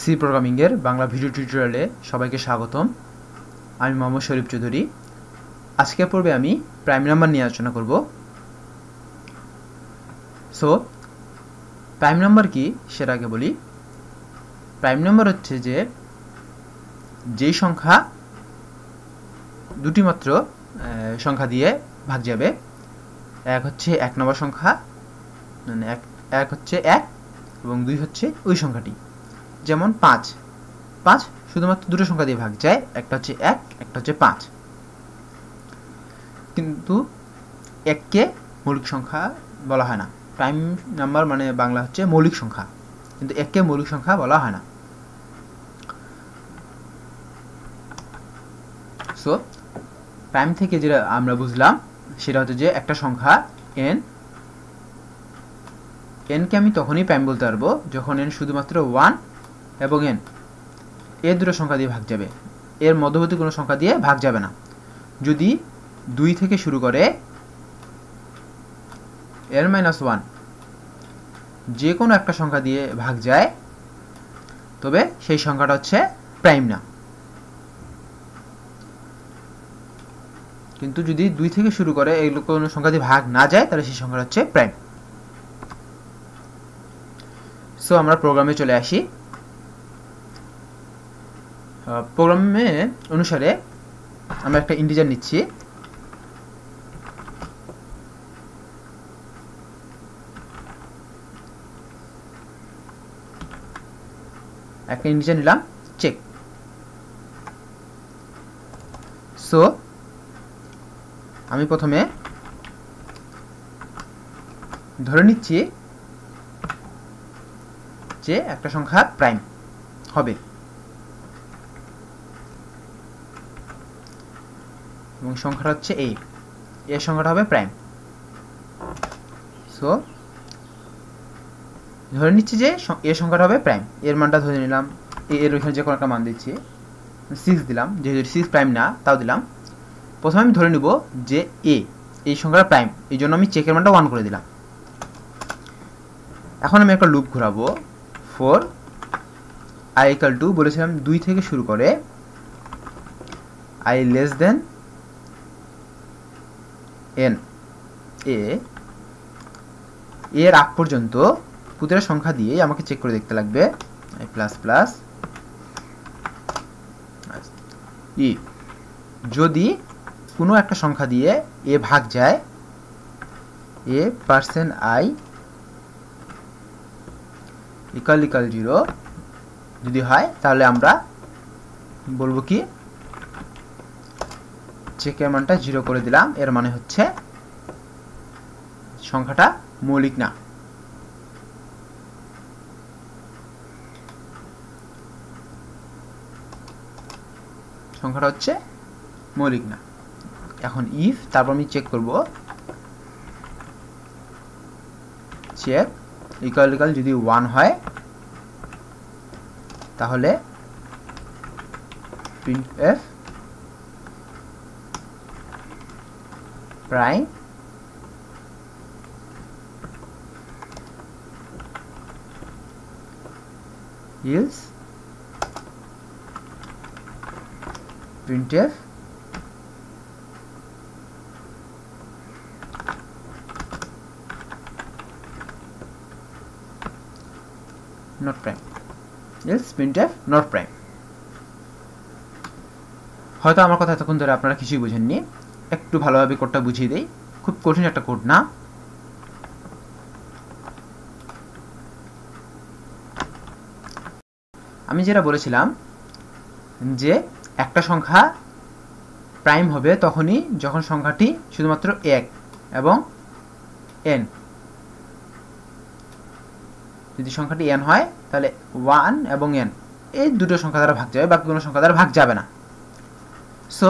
C প্রোগ্রামিংয়ের Bangla video টিউটোরিয়ালে সবাইকে স্বাগতম। আমি মোহাম্মদ শরীফ চৌধুরী। আজকের পর্বে আমি প্রাইম নাম্বার নিয়ে আলোচনা করব। সো প্রাইম নাম্বার কি সেটা আগে বলি। প্রাইম নাম্বার হচ্ছে যেই সংখ্যা দুটি মাত্র সংখ্যা দিয়ে ভাগ যাবে। এক হচ্ছে এক নম্বর সংখ্যা, মানে এক হচ্ছে এক এবং দুই হচ্ছে ওই সংখ্যাটি। যেমন ৫ শুধুমাত্র দুটো সংখ্যা দিয়ে ভাগ যায়, একটা হচ্ছে এক, একটা হচ্ছে ৫। কিন্তু এককে মৌলিক সংখ্যা বলা হয় না। প্রাইম নাম্বার মানে বাংলা হচ্ছে মৌলিক সংখ্যা, কিন্তু এককে মৌলিক সংখ্যা বলা হয় না। সো প্রাইম থেকে যেটা আমরা বুঝলাম সেটা হচ্ছে যে একটা সংখ্যা এন কে আমি তখনই প্রাইম বলতে পারবো যখন এন শুধুমাত্র 1 এবং এন এর দুটো সংখ্যা দিয়ে ভাগ যাবে, এর মধ্যবর্তী কোনো সংখ্যা দিয়ে ভাগ যাবে না। যদি 2 থেকে শুরু করে n-1 যে কোনো একটা সংখ্যা দিয়ে ভাগ যায়, তবে সেই সংখ্যাটা হচ্ছে প্রাইম না। কিন্তু যদি 2 থেকে শুরু করে এগুলো কোনো সংখ্যা দিয়ে ভাগ না যায়, তাহলে সেই সংখ্যাটা হচ্ছে প্রাইম। সো আমরা প্রোগ্রামে চলে আসি। প্রোগ্রামে অনুসারে আমরা একটা ইন্টিজার নিচ্ছি। একটা ইন্টিজার নিলাম চেক। সো আমি প্রথমে ধরে নিচ্ছি যে একটা সংখ্যা প্রাইম হবে এবং সংখ্যাটা হচ্ছে এর সংখ্যাটা হবে প্রাইম। সো ধরে নিচ্ছি যে এর সংখ্যাটা হবে প্রাইম, এর মানটা ধরে নিলাম, এর ওইখানে যে কোনো একটা মান দিচ্ছি, 6 দিলাম, যেহেতু 6 প্রাইম না তাও দিলাম। প্রথমে আমি ধরে নিব যে এই সংখ্যাটা প্রাইম, এই জন্য আমি চেকের মানটা 1 করে দিলাম। এখন আমি একটা লুপ ঘোরাবো। ফর i = বলেছিলাম 2 থেকে শুরু করে i less than n এর আগ পর্যন্ত প্রতিটা সংখ্যা দিয়ে আমাকে চেক করে দেখতে লাগবে। i++ যদি কোনো একটা সংখ্যা দিয়ে এ ভাগ যায়, a%i = 0 যদি হয়, তাহলে আমরা বলবো কি চেকের মানটা 0 করে দিলাম, এর মানে হচ্ছে সংখ্যাটা মৌলিক না। সংখ্যাটা হচ্ছে মৌলিক না। এখন ইফ, তারপর আমি চেক করব, চেক ইকুয়াল যদি 1 হয় তাহলে printf prime else printf not prime, else printf not prime। হয়তো আমার কথা এতক্ষণ ধরে আপনারা কিছুই বুঝেননি, একটু ভালোভাবে কোডটা বুঝিয়ে দেই। খুব কঠিন একটা কোড না। আমি যেটা বলেছিলাম যে একটা সংখ্যা প্রাইম হবে তখনই যখন সংখ্যাটি শুধুমাত্র 1 এবং n। যদি সংখ্যাটি n হয় তাহলে 1 এবং n এই দুটো সংখ্যা দ্বারা ভাগ যাবে, বাকি কোনো সংখ্যা দ্বারা ভাগ যাবে না। সো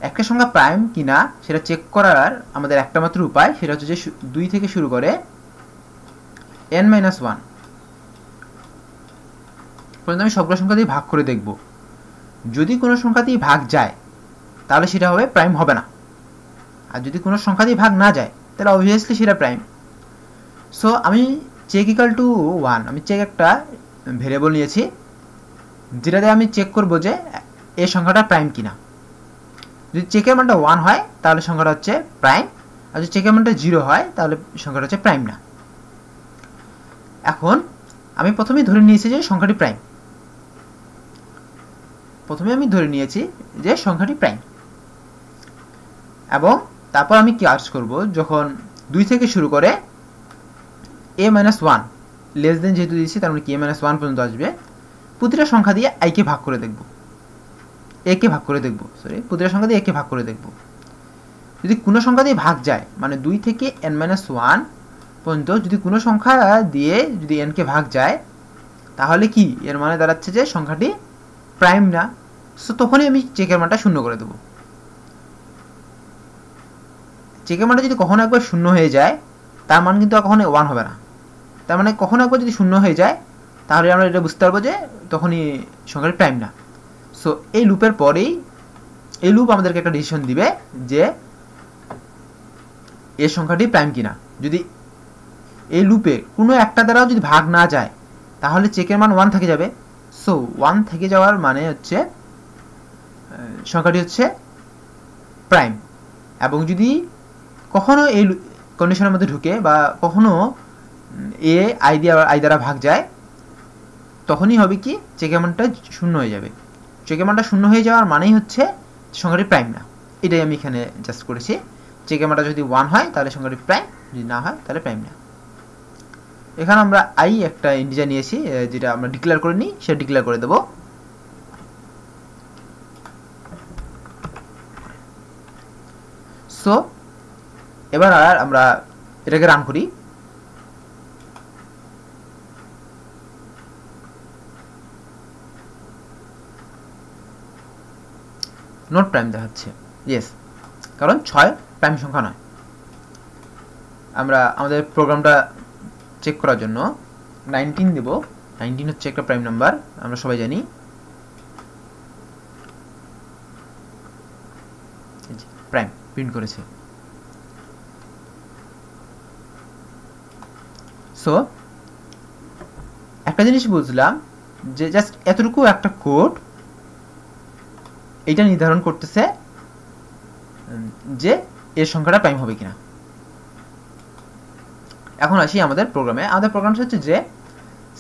একটা সংখ্যা প্রাইম কিনা সেটা চেক করার আমাদের একটা মাত্র উপায়, সেটা হচ্ছে যে 2 থেকে শুরু করে n-1 পর্যন্ত আমি সবগুলো সংখ্যা দিয়ে ভাগ করে দেখব। যদি কোনো সংখ্যা দিয়ে ভাগ যায় তাহলে সেটা হবে প্রাইম হবে না, আর যদি কোনো সংখ্যা দিয়ে ভাগ না যায় তাহলে অবভিয়াসলি সেটা প্রাইম। সো আমি চেক ইকুয়াল টু 1, আমি চেক একটা ভেরিয়েবল নিয়েছি যেটাতে আমি চেক করব যে এই সংখ্যাটা প্রাইম কিনা। যদি চেকের মানটা 1 হয় তাহলে সংখ্যাটা হচ্ছে প্রাইম, আর যদি চেকের মানটা 0 হয় তাহলে সংখ্যাটা হচ্ছে প্রাইম না। এখন আমি প্রথমেই ধরে নিয়েছি যে সংখ্যাটি প্রাইম। এবং তারপর আমি কি কাজ করব, যখন 2 থেকে শুরু করে a-1 লেস দেন যেহেতু দিয়েছি তার মানে কি a-1 পর্যন্ত আসবে, প্রতিটা সংখ্যা দিয়ে i কে ভাগ করে দেখব, প্রতিটা সংখ্যা দিয়ে a কে ভাগ করে দেখব। যদি কোনো সংখ্যা দিয়ে ভাগ যায়, মানে 2 থেকে n-1 পর্যন্ত যদি কোনো সংখ্যা দিয়ে যদি n কে ভাগ যায়, তাহলে কি এর মানে দাঁড়াচ্ছে যে সংখ্যাটি প্রাইম না। সো তখনই আমি চেকের মানটা 0 করে দেব। চেকের মানটা যদি কখনো একবার 0 হয়ে যায়, তার মান কিন্তু কখনো 1 হবে না। তার মানে কখনো একবার যদি 0 হয়ে যায়, তাহলে আমরা এটা বুঝতে পারবো যে তখনই সংখ্যাটি প্রাইম না। সো এই লুপের পরেই এই লুপ আমাদেরকে একটা ডিসিশন দিবে যে এই সংখ্যাটি প্রাইম কিনা। যদি এই লুপে কোনো একটা দ্বারাও যদি ভাগ না যায়, তাহলে চেকের মান 1 থেকে যাবে। সো 1 থেকে যাওয়ার মানে হচ্ছে সংখ্যাটি হচ্ছে প্রাইম। এবং যদি কখনো এই কন্ডিশনের মধ্যে ঢুকে বা কখনো এ আই দ্বারা ভাগ যায়, তখনই হবে কি চেকের মানটা 0 হয়ে যাবে। চেকের মানটা 0 হয়ে যাওয়ার মানেই হচ্ছে সংখ্যাটি প্রাইম না। এটাই আমি এখানে জাস্ট করেছি। চেকের মানটা যদি 1 হয় তাহলে সংখ্যাটি প্রাইম, যদি না হয় তাহলে প্রাইম না। এখানে আমরা আই একটা ইন্টিজার নিয়েছি, যেটা আমরা ডিক্লেয়ার করে নিই, সেটা ডিক্লেয়ার করে দেব। সো এবার আমরা এটাকে রান করি। নট প্রাইম দেখাচ্ছে, ইয়েস, কারণ 6 প্রাইম সংখ্যা নয়। আমরা আমাদের প্রোগ্রামটা চেক করার জন্য 19 দেব। 19 হচ্ছে একটা প্রাইম নাম্বার, আমরা সবাই জানি। প্রাইম প্রিন্ট করেছে। সো একটা জিনিস বুঝলাম যে জাস্ট এতটুকু একটা কোড এটা নির্ধারণ করতেছে যে এর সংখ্যাটা প্রাইম হবে কিনা। এখন আসি আমাদের প্রোগ্রামে। আমাদের প্রোগ্রামটা হচ্ছে যে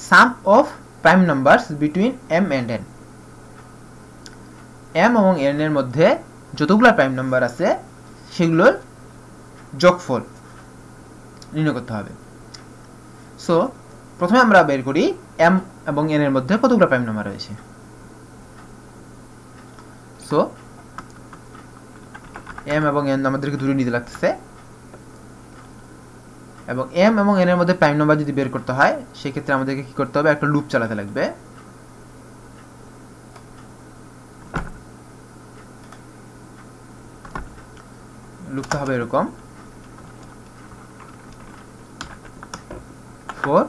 sum of prime numbers between m and n। m এবং n এর মধ্যে যতগুলো প্রাইম নাম্বার আছে সেগুলোর যোগফল নির্ণয় করতে হবে। সো প্রথমে আমরা বের করি m এবং n এর মধ্যে কতগুলো প্রাইম নাম্বার রয়েছে। সো m এবং n আমাদেরকে দূরে নিতে লাগতেছে, এবং m এবং n এর মধ্যে প্রাইম নাম্বার যদি বের করতে হয়, সেক্ষেত্রে আমাদেরকে কি করতে হবে, একটা লুপ চালাতে লাগবে। লুপটা হবে এরকম, for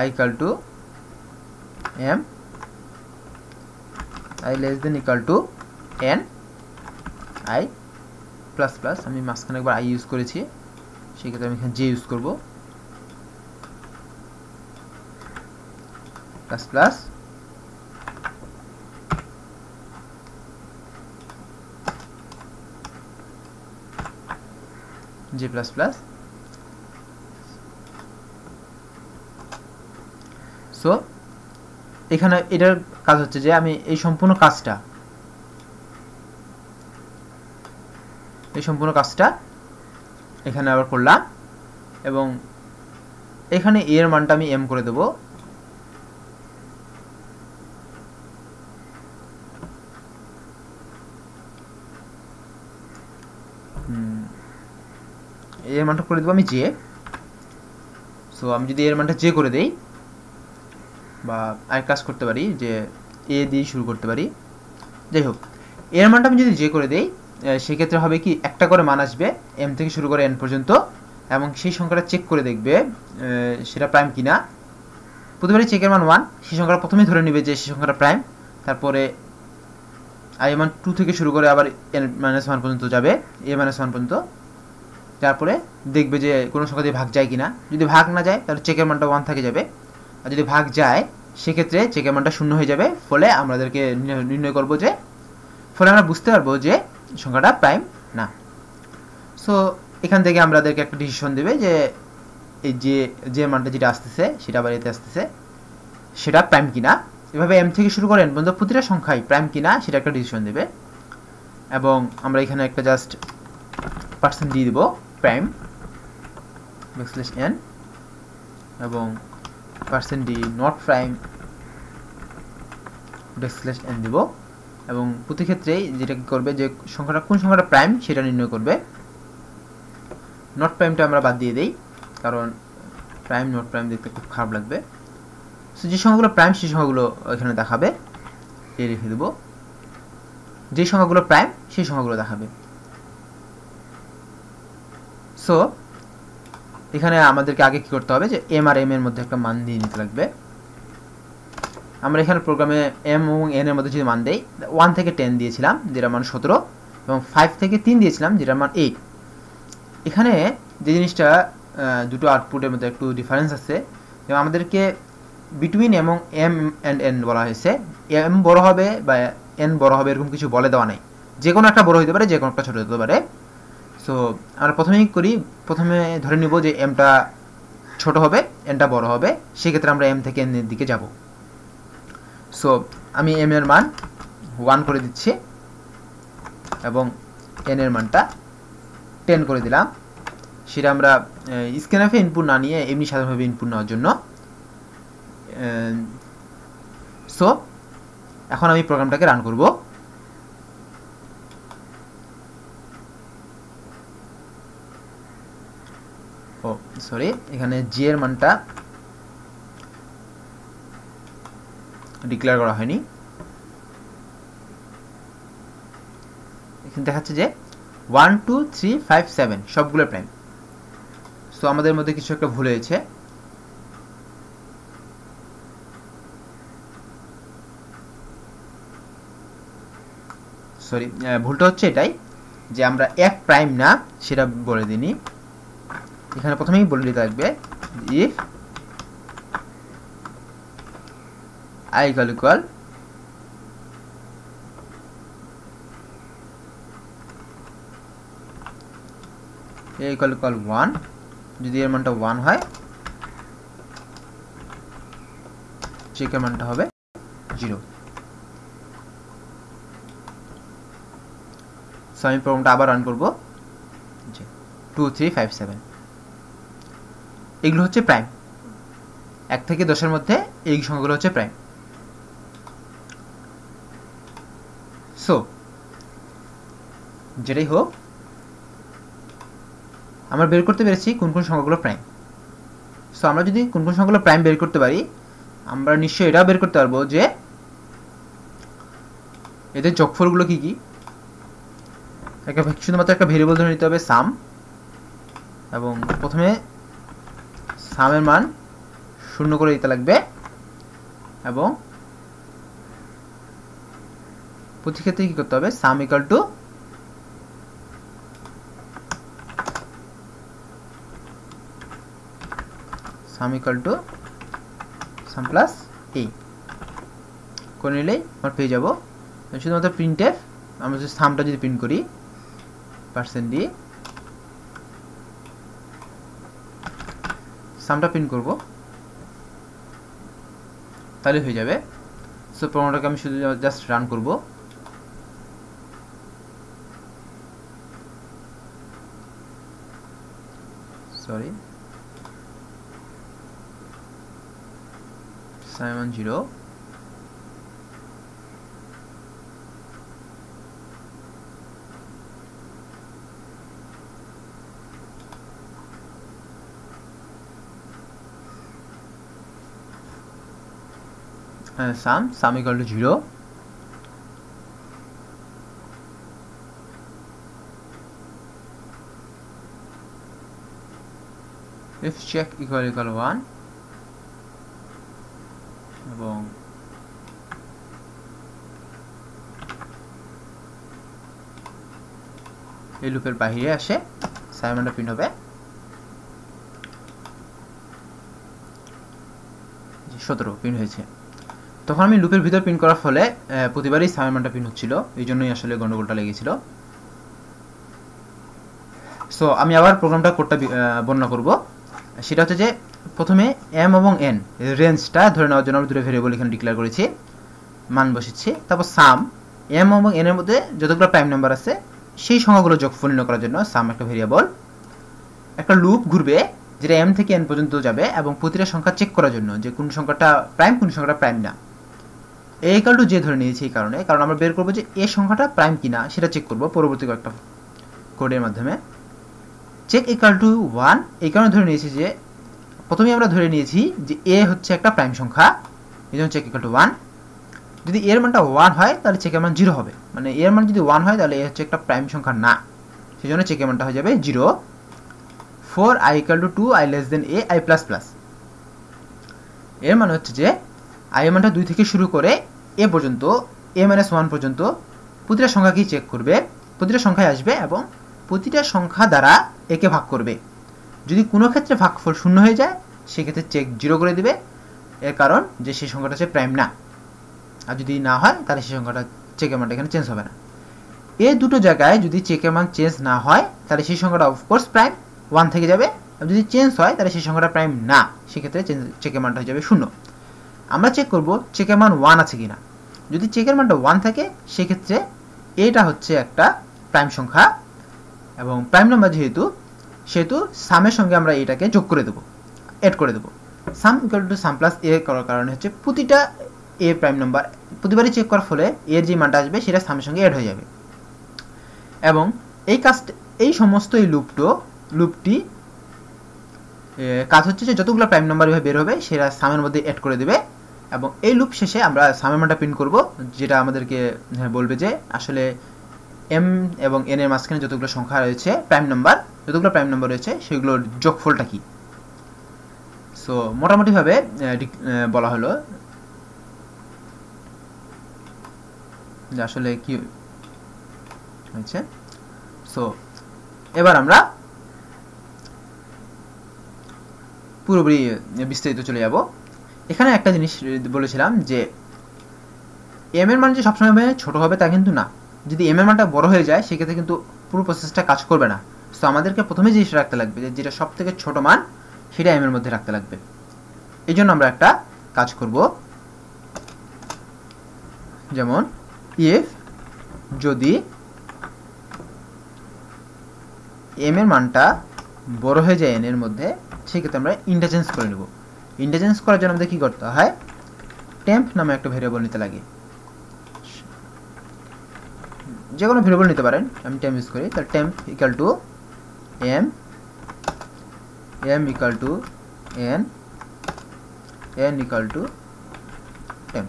i equal to m, i less than equal to n, i plus plus, আমি মাঝখানে একবার i ইউজ করেছি, সেক্ষেত্রে আমি এখানে j ইউজ করব, plus plus j plus plus. So এখানে এটার কাজ হচ্ছে যে আমি এই সম্পূর্ণ কাজটা এখানে আবার করলাম, এবং এখানে a এর মানটা আমি m করে দেব। এর মানটা করে দেবো আমি j। সো আমি যদি এর মানটা j করে দেই, বা আরেক কাজ করতে পারি যে a দিয়ে শুরু করতে পারি, যাই হোক, এর মানটা আমি যদি j করে দেই, সেক্ষেত্রে হবে কি একটা করে মান আসবে m থেকে শুরু করে n পর্যন্ত, এবং সেই সংখ্যাটা চেক করে দেখবে সেটা প্রাইম কিনা। প্রতিবারই চেকের মান 1, সেই সংখ্যাটা প্রথমেই ধরে নেবে যে সেই সংখ্যাটা প্রাইম, তারপরে i মান 2 থেকে শুরু করে আবার n-1 পর্যন্ত যাবে, a-1 পর্যন্ত, তারপরে দেখবে যে কোনো সংখ্যা দিয়ে ভাগ যায় কিনা। যদি ভাগ না যায় তাহলে চেকের মানটা 1 থেকে যাবে। আর যদি ভাগ যায় সেক্ষেত্রে চেকের মানটা 0 হয়ে যাবে। ফলে আমাদেরকে নির্ণয় করব যে, ফলে আমরা বুঝতে পারবো যে সংখ্যাটা প্রাইম না। সো এখান থেকে আমাদেরকে একটা ডিসিশন দেবে যে এই যে মানটা যেটা আসতেছে সেটা আবার এতে আসতেছে সেটা প্রাইম কিনা। এভাবে m থেকে শুরু করেন বন্ধু প্রতিটা সংখ্যাই প্রাইম কিনা সেটা একটা ডিসিশন দেবে। এবং আমরা এখানে একটা জাস্ট পার্সেন্ট দিয়ে দেব প্রাইম \n এবং percent D not prime \n দেব। এবং প্রতি ক্ষেত্রেই যেটা কি করবে যে সংখ্যাটা কোন সংখ্যাটা প্রাইম সেটা নির্ণয় করবে। নট প্রাইমটা আমরা বাদ দিয়ে দেই, কারণ প্রাইম নট প্রাইম দেখতে খুব খারাপ লাগবে। সো যে সংখ্যাগুলো প্রাইম সেই সংখ্যাগুলো এখানে দেখাবে, এ রেখে দেব। যে সংখ্যাগুলো প্রাইম সেই সংখ্যাগুলো দেখাবে। সো এখানে আমাদেরকে আগে কি করতে হবে যে m আর m এর মধ্যে একটা মান দিয়ে নিতে লাগবে। আমরা এখানে প্রোগ্রামে m এবং n এর মধ্যে যদি মান দেই, 1 থেকে 10 দিয়েছিলাম যেটার মান 17 এবং 5 থেকে 3 দিয়েছিলাম যেটার মান 8। এখানে যে জিনিসটা দুটো আউটপুটের মধ্যে একটু ডিফারেন্স আছে, এবং আমাদেরকে বিটুইন এবং m and n বলা হয়েছে। m বড় হবে বা n বড় হবে এরকম কিছু বলে দেওয়া নাই, যে কোনো একটা বড় হতে পারে, যে কোনো একটা ছোট হতে পারে। সো আমরা প্রথমে ধরে নিব যে mটা ছোট হবে, nটা বড় হবে, সেক্ষেত্রে আমরা m থেকে n এর দিকে যাব। সো আমি m এর মান 1 করে দিচ্ছি এবং n এর মানটা 10 করে দিলাম। সেটা আমরা স্ক্যানএফে ইনপুট না নিয়ে এমনি সাধারণভাবে ইনপুট নেওয়ার জন্য। সো এখন আমি প্রোগ্রামটাকে রান করব। ও সরি, এখানে জি এর মানটা ডিক্লেয়ার করা হয়নি। এখানে দেখাচ্ছে যে 1 2 3 5 7 সবগুলো প্রাইম। সো আমাদের মধ্যে কিছু একটা ভুল হয়েছে। সরি, ভুলটা হচ্ছে এটাই যে আমরা এক প্রাইম না সেটা বলে দিইনি। এখানে প্রথমেই বলে দিতে লাগবে if i equal a equal 1, যদি এর মানটা 1 হয় চেকের মানটা হবে 0। সো আমি প্রোগ্রামটা আবার রান করব। 2 3 5 7 এগুলো হচ্ছে প্রাইম। 1 থেকে 10 এর মধ্যে এই সংখ্যাগুলো হচ্ছে প্রাইম। সো যেটাই হোক আমরা বের করতে পেরেছি কোন কোন সংখ্যাগুলো প্রাইম। সো আমরা যদি কোন কোন সংখ্যাগুলো প্রাইম বের করতে পারি, আমরা নিশ্চয়ই এটাও বের করতে পারবো যে এদের যোগফলগুলো কি কি। শুধুমাত্র একটা ভেরিয়েবল ধরে নিতে হবে সাম, এবং প্রথমে সামের মান 0 করে দিতে লাগবে, এবং প্রতি ক্ষেত্রে কি করতে হবে সাম equal to sum plus a করে নিলেই আমরা পেয়ে যাব। শুধুমাত্র প্রিন্টএফ আমরা যদি সামটা যদি প্রিন্ট করি % দিয়ে সামটা প্রিন্ট করব তাহলে হয়ে যাবে। সো প্রোগ্রামটাকে আমি শুধু জাস্ট রান করব। Sorry, Simon 0 sum equal to 0, if check equal 1 এবং এই লুপের বাইরে আসে সাইমনটা প্রিন্ট হবে। 17 প্রিন্ট হয়েছে। তখন আমি লুপের ভিতর প্রিন্ট করার ফলে প্রতিবারই সামের মানটা প্রিন্ট হচ্ছিল, এই জন্যই আসলে গন্ডগোলটা লেগেছিল। সো আমি আবার প্রোগ্রামটা কোডটা বর্ণনা করব। সেটা হচ্ছে যে প্রথমে এম এবং এন রেঞ্জটা ধরে নেওয়ার জন্য আমরা দুটো ভেরিয়েবল এখানে ডিক্লেয়ার করেছি, মান বসেছি। তারপর সাম এম এবং এন এর মধ্যে যতগুলো প্রাইম নাম্বার আছে সেই সংখ্যাগুলো যোগফল নির্ণয় করার জন্য সাম একটা ভেরিয়েবল। একটা লুপ ঘুরবে যেটা এম থেকে এন পর্যন্ত যাবে এবং প্রতিটা সংখ্যা চেক করার জন্য যে কোন সংখ্যাটা প্রাইম কোন সংখ্যাটা প্রাইম না। এ ইকুয়াল টু যে ধরে নিয়েছি এই কারণে, কারণ আমরা বের করবো যে এ সংখ্যাটা প্রাইম কিনা সেটা চেক করব পরবর্তী কয়েকটা কোডের মাধ্যমে। চেক ইকুয়াল টু 1 এই কারণে ধরে নিয়েছি যে প্রথমে আমরা ধরে নিয়েছি যে এ হচ্ছে একটা প্রাইম সংখ্যা, এই জন্য চেক ইকুয়াল টু 1। যদি এর মানটা 1 হয় তাহলে চেকের মান 0 হবে, মানে এর মান যদি 1 হয় তাহলে এ হচ্ছে একটা প্রাইম সংখ্যা না, সেই জন্য চেকের মানটা হয়ে যাবে 0। 4 i equal to 2 i less than a i plus plus, এর মানে হচ্ছে যে i এর মানটা 2 থেকে শুরু করে a পর্যন্ত a minus 1 পর্যন্ত প্রতিটা সংখ্যাকেই চেক করবে, প্রতিটা সংখ্যায় আসবে এবং প্রতিটা সংখ্যা দ্বারা একে ভাগ করবে। যদি কোনো ক্ষেত্রে ভাগফল 0 হয়ে যায় সেক্ষেত্রে চেক 0 করে দিবে, এর কারণ যে সেই সংখ্যাটা হচ্ছে প্রাইম না। আর যদি না হয় তাহলে সেই সংখ্যাটা চেকের মানটা এখানে চেঞ্জ হবে না। এই দুটো জায়গায় যদি চেকের মান চেঞ্জ না হয় তাহলে সেই সংখ্যাটা অফকোর্স প্রাইম 1 থেকে যাবে, আর যদি চেঞ্জ হয় তাহলে সেই সংখ্যাটা প্রাইম না, সেক্ষেত্রে চেকের মানটা হয়ে যাবে 0। আমরা চেক করব চেকের মান 1 আছে কিনা। যদি চেকের মানটা 1 থাকে সেক্ষেত্রে এটা হচ্ছে একটা প্রাইম সংখ্যা এবং প্রাইম নাম্বার সেহেতু সামের সঙ্গে আমরা এটাকে যোগ করে দেবো, এড করে দেবো। Sum equal to sum plus a করার কারণে হচ্ছে প্রতিটা এ প্রাইম নাম্বার প্রতিবারই চেক করার ফলে এর যে মানটা আসবে সেটা সামের সঙ্গে এড হয়ে যাবে। এবং এই সমস্ত এই লুপটি কাজ হচ্ছে যে যতগুলো প্রাইম নাম্বার বের হবে সেটা সামের মধ্যে এড করে দেবে এবং এই লুপ শেষে আমরা সামের মানটা প্রিন্ট করব, যেটা আমাদেরকে বলবে যে আসলে এম এবং এন এর মাঝখানে যতগুলো সংখ্যা রয়েছে যতগুলো প্রাইম নাম্বার রয়েছে সেগুলোর যোগফলটা কি। সো মোটামুটিভাবে বলা হলো যে আসলে কি হয়েছে। সো এবার আমরা পুরোপুরি বিস্তারিত চলে যাব। এখানে একটা জিনিস বলেছিলাম যে এম এর মান যে সবসময় ছোট হবে তা কিন্তু না, যদি এম এর মানটা বড় হয়ে যায় সেক্ষেত্রে কিন্তু পুরো প্রসেসটা কাজ করবে না। সো আমাদেরকে প্রথমে জিনিসটা রাখতে লাগবে যে যেটা সব থেকে ছোট মান সেটা এম এর মধ্যে রাখতে লাগবে। এই জন্য আমরা একটা কাজ করব, যেমন ইফ যদি এম এর মানটা বড় হয়ে যায় এন এর মধ্যে সেক্ষেত্রে আমরা ইন্টারচেঞ্জ করে নেব। ইন্টারচেঞ্জ করার জন্য আমাদের কি করতে হয়, টেম্প নামে একটা ভেরিয়েবল নিতে লাগে। যে কোনো ভেরিয়েবল নিতে পারেন, আমি টেম্প ইউজ করি। তাহলে temp equal to M, M equal to N, N equal to temp.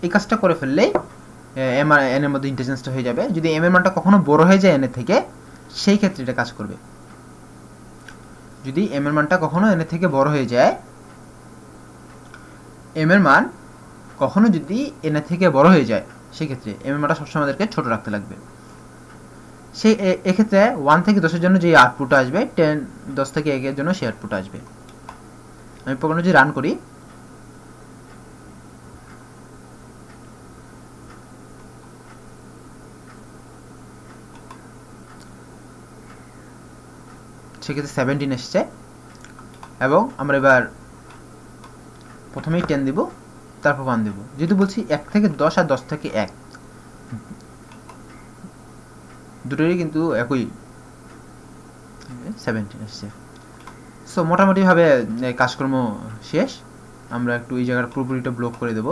এই কাজটা করে ফেললেই এম আর এন এর মধ্যে ইন্টারচেঞ্জটা হয়ে যাবে। যদি এম এর মানটা কখনো বড় হয়ে যায় এন এর থেকে সেই ক্ষেত্রে এটা কাজ করবে। যদি এম এর মানটা কখনো এন এর থেকে বড় হয়ে যায়, এম এর মান কখনো যদি এন এর থেকে বড় হয়ে যায় সেক্ষেত্রে এম এর মানটা সবসময় আমাদেরকে ছোট রাখতে লাগবে। সেই এক্ষেত্রে 1 থেকে 10 এর জন্য যে আউটপুট আসবে 10 থেকে 1 এর জন্য সেই আউটপুট আসবে। আমি প্রোগ্রামটা যদি রান করি সেক্ষেত্রে 17 এসছে এবং আমরা এবার প্রথমেই 10 দিব তারপর 1 দেব। যেহেতু বলছি 1 থেকে 10 আর 10 থেকে 1 দুটোরই কিন্তু একই 17 এসছে। সো মোটামুটিভাবে কাজকর্ম শেষ। আমরা একটু এই জায়গার পুরোপুরিটা ব্লক করে দেব।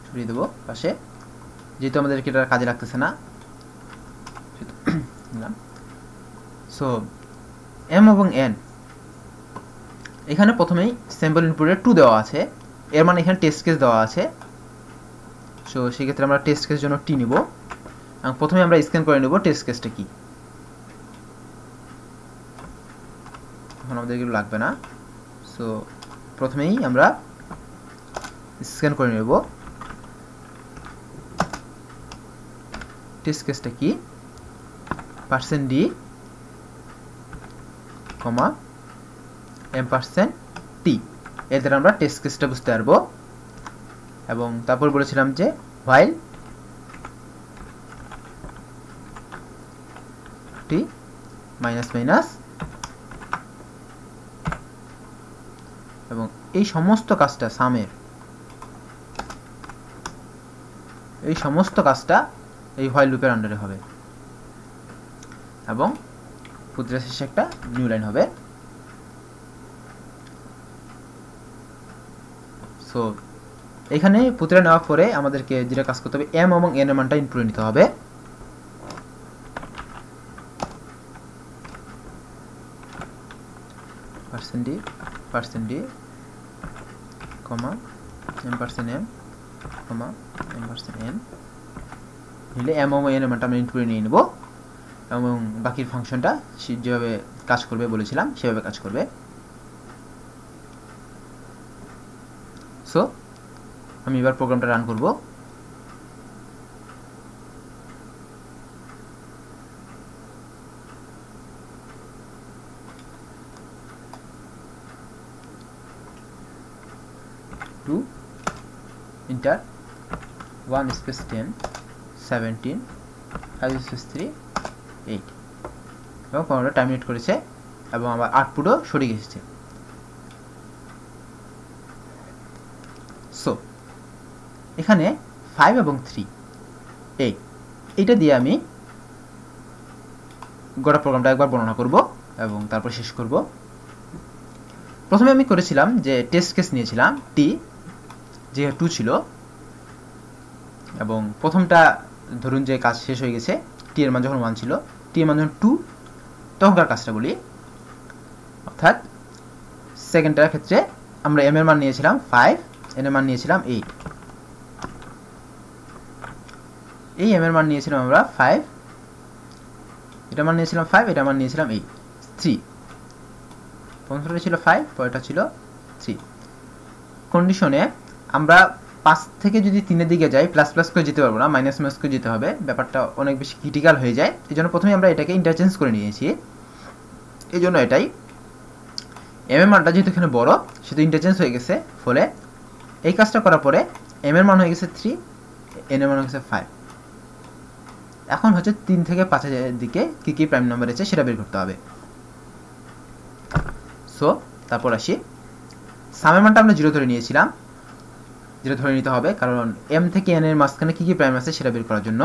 সরিয়ে দেবো পাশে, যেহেতু আমাদেরকে এটা কাজে লাগতেছে না। সো এম এবং এন এখানে প্রথমেই স্যাম্পল ইনপুটে 2 দেওয়া আছে, এর মানে এখানে টেস্ট কেস দেওয়া আছে। সো সেক্ষেত্রে আমরা টেস্ট কেসের জন্য টি নিব এবং প্রথমে আমরা স্ক্যান করে নেব টেস্ট কেসটা কি। এখন আমাদের এগুলো লাগবে না। সো প্রথমেই আমরা স্ক্যান করে নেব। টেস্ট কেসটা কি %d, m%t, এদের আমরা টেস্ট কেসটা বুঝতে পারবো। এবং তারপর বলেছিলাম যে while t মাইনাস মাইনাস, এবং এই সমস্ত কাজটা সামের, এই সমস্ত কাজটা এই while লুপের আন্ডারে হবে, এবং প্রতিটা শেষে একটা নিউ লাইন হবে। সো এখানে প্রতিটা নেওয়ার পরে আমাদেরকে যেটা কাজ করতে হবে, m এবং n এর মানটা ইনপুট নিতে হবে। %d, %d, m%m, m%n নিলে m এবং n এর মানটা আমরা ইনপুট নিয়ে নেব, এবং বাকির ফাংশনটা যেভাবে কাজ করবে বলেছিলাম সেভাবে কাজ করবে। সো আমি এবার প্রোগ্রামটা রান করব। টু ইন্টার 1 স্পেস 10 17 5 স্পেস 3 8, এবং কোনটা টার্মিনেট করেছে এবং আমার আউটপুটও সঠিক এসেছে। সো এখানে 5 এবং 3 এইটা দিয়ে আমি গোটা প্রোগ্রামটা একবার বর্ণনা করব এবং তারপর শেষ করব। প্রথমে আমি করেছিলাম যে টেস্ট কেস নিয়েছিলাম t, যে 2 ছিল, এবং প্রথমটা ধরুন যে কাজ শেষ হয়ে গেছে, t এর মান যখন 1 ছিল, t এর মান যখন 2, তখনকার কাজটা বলি। অর্থাৎ সেকেন্ডটার ক্ষেত্রে আমরা m এর মান নিয়েছিলাম 5, n এর মান নিয়েছিলাম 8। এই m এর মান নিয়েছিলাম আমরা 5, এটা মান নিয়েছিলাম 5, এটা মান নিয়েছিলাম 8, 3। প্রথমটা ছিল 5, পরেরটা ছিল 3। কন্ডিশনে আমরা 5 থেকে যদি 3 এর দিকে যাই, প্লাস প্লাস করে যেতে পারবো না, মাইনাস মাইনাস করে যেতে হবে, ব্যাপারটা অনেক বেশি ক্রিটিক্যাল হয়ে যায়। এই জন্য প্রথমে আমরা এটাকে ইন্টারচেঞ্জ করে নিয়েছি। এই জন্য এটাই m এর মানটা যেহেতু এখানে বড়, সেহেতু ইন্টারচেঞ্জ হয়ে গেছে। ফলে এই কাজটা করার পরে m এর মান হয়ে গেছে 3, n এর মান হয়ে গেছে 5। এখন হচ্ছে 3 থেকে 5 এর দিকে কি কি প্রাইম নাম্বার আছে সেটা বের করতে হবে। সো তারপর আসি, সামের মানটা আমরা 0 ধরে নিয়েছিলাম, 0 ধরে নিতে হবে, কারণ m থেকে n এর মাঝখানে কি কি প্রাইম আছে সেটা বের করার জন্য।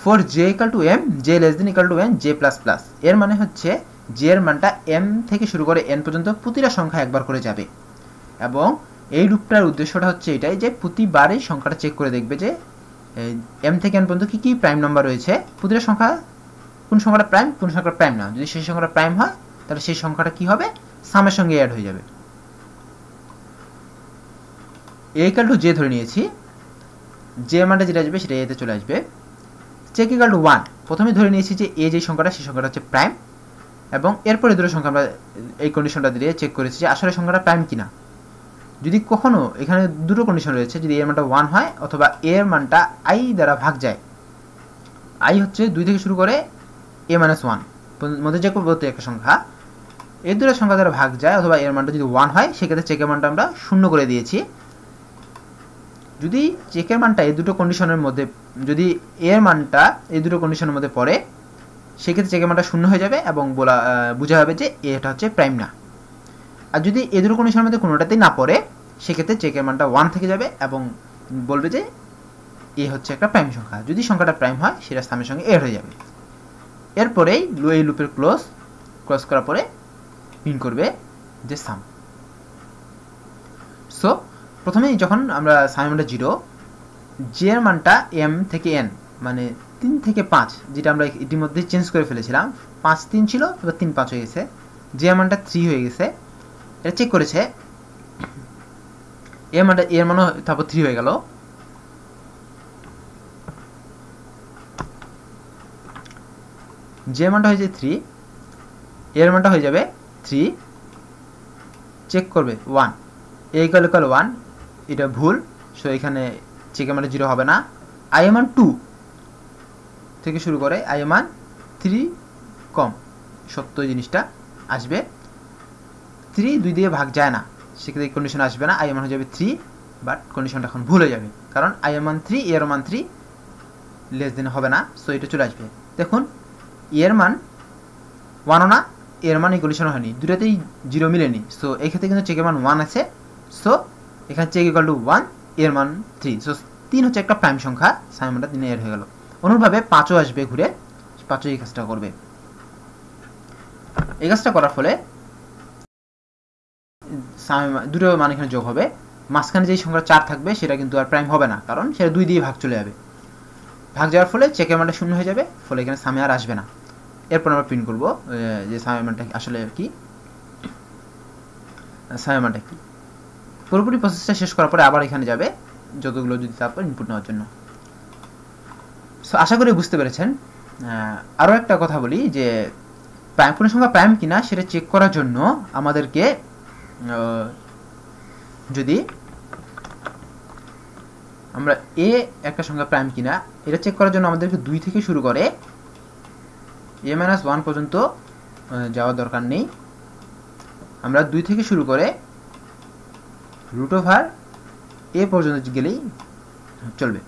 For j equal to m, j less than equal to n, j plus plus, এর মানে হচ্ছে j এর মানটা m থেকে শুরু করে n পর্যন্ত প্রতিটা সংখ্যা একবার করে যাবে, এবং এই লুপটার উদ্দেশ্যটা হচ্ছে এটাই যে প্রতিবারই সংখ্যাটা চেক করে দেখবে যে m থেকে n পর্যন্ত কি কি প্রাইম নাম্বার রয়েছে, প্রতিটা সংখ্যা কোন সংখ্যাটা প্রাইম কোন সংখ্যাটা প্রাইম না। যদি সেই সংখ্যাটা প্রাইম হয় তাহলে সেই সংখ্যাটা কি হবে, সামের সঙ্গে অ্যাড হয়ে যাবে। a ইকুয়াল টু j ধরে নিয়েছি, j মানটা যেটা আসবে সেটা a তে চলে আসবে। চেক ইকুয়াল টু 1, প্রথমে ধরে নিয়েছি যে a যে সংখ্যাটা সেই সংখ্যাটা হচ্ছে প্রাইম, এবং এরপরে দুটো সংখ্যা আমরা এই কন্ডিশনটা দিয়ে চেক করেছি যে আসলে সংখ্যাটা প্রাইম কিনা। যদি কখনো এখানে দুটো কন্ডিশন রয়েছে, যদি a এর মানটা 1 হয় অথবা a এর মানটা i দ্বারা ভাগ যায়, i হচ্ছে 2 থেকে শুরু করে a - 1 মধ্যে যে কোনো একটা সংখ্যা, এই দুটো সংখ্যা দ্বারা ভাগ যায় অথবা এর মানটা যদি 1 হয়, সেক্ষেত্রে চেকের মানটা আমরা 0 করে দিয়েছি। যদি চেকের মানটা এই দুটো কন্ডিশনের মধ্যে, যদি এর মানটা এই দুটো কন্ডিশনের মধ্যে পড়ে, সেক্ষেত্রে চেকের মানটা 0 হয়ে যাবে এবং বোঝা হবে যে এটা হচ্ছে প্রাইম না। আর যদি এই দুটো কন্ডিশনের মধ্যে কোনোটাতেই না পড়ে, সেক্ষেত্রে চেকের মানটা 1 থেকে যাবে এবং বলবে যে এ হচ্ছে একটা প্রাইম সংখ্যা। যদি সংখ্যাটা প্রাইম হয়, সেটা সামের সঙ্গে এড হয়ে যাবে। এরপরেই এই লুপের ক্লোজ করার পরে প্রিন্ট করবে যে সাম। সো প্রথমে যখন আমরা সামের মানটা 0, j এর মানটা m থেকে n মানে 3 থেকে 5, যেটা আমরা ইতিমধ্যে চেঞ্জ করে ফেলেছিলাম, 5 3 ছিল, এবার 3 5 হয়ে গেছে, j এর মানটা 3 হয়ে গেছে, এটা চেক করেছে, এর মানও তারপর 3 হয়ে গেল। j এর মানটা হয়ে যায় 3, এর মানটা হয়ে যাবে 3, চেক করবে 1, a ইকুয়াল 1, এটা ভুল, সো এখানে চেকের মানটা 0 হবে না। i এর মান 2, থেকে শুরু করে i এর মান 3 কম, সত্য জিনিসটা আসবে। 3 2 দিয়ে ভাগ যায় না, সেক্ষেত্রে কন্ডিশন আসবে না, i এর মান হয়ে যাবে 3, বাট কন্ডিশনটা এখন ভুল হয়ে যাবে, কারণ i এর মান 3 এর মান 3 লেস দেন হবে না, সো এটা চলে আসবে। দেখুন এর মান 1ও না, এর মান এই কন্ডিশন হয়নি, দুটাতেই 0 মিলেনি, সো এই ক্ষেত্রে কিন্তু চেকের মান 1 আছে, সো এখানে চেক ইকুয়াল টু 1, এর মান 3, সো 3 হচ্ছে একটা প্রাইম সংখ্যা, সাইন মানটা 3 এর হয়ে গেল। অনুরূপভাবে 5ও আসবে ঘুরে, 5ও এই কাজটা করবে। এই কাজটা করার ফলে দুটো মান এখানে যোগ হবে, মাঝখানে যে সংখ্যা 4 থাকবে সেটা কিন্তু আর প্রাইম হবে না, কারণ সেটা 2 দিয়ে ভাগ চলে যাবে, ভাগ যাওয়ার ফলে চেকের মানটা 0 হয়ে যাবে, ফলে এখানে সামে আর আসবে না। এরপর আমরা প্রিন্ট করব যে সামে মানটা আসলে কি, সামে মানটা কি। পুরোপুরি প্রসেসটা শেষ করার পরে আবার এখানে যাবে যতগুলো যদি তারপর ইনপুট নেওয়ার জন্য। সো আশা করি বুঝতে পেরেছেন। আরও একটা কথা বলি যে কোনো সংখ্যা প্রাইম কিনা সেটা চেক করার জন্য আমাদেরকে যদি আমরা এ একটা সংখ্যা প্রাইম কিনা এটা চেক করার জন্য আমাদেরকে 2 থেকে শুরু করে a-1 পর্যন্ত যাওয়ার দরকার নেই, আমরা 2 থেকে শুরু করে √a পর্যন্ত গেলেই চলবে।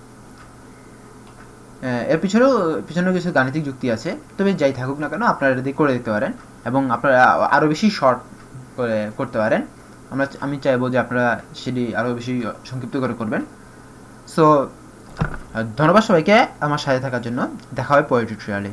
এর পিছনেও কিছু গাণিতিক যুক্তি আছে, তবে যাই থাকুক না কেন আপনারা এটা দিয়ে করে দেখতে পারেন এবং আপনারা আরও বেশি শর্ট করে করতে পারেন। আমি চাইবো যে আপনারা সেটি আরও বেশি সংক্ষিপ্ত করে করবেন। সো ধন্যবাদ সবাইকে আমার সাথে থাকার জন্য, দেখা হবে পরের টিউটোরিয়ালে।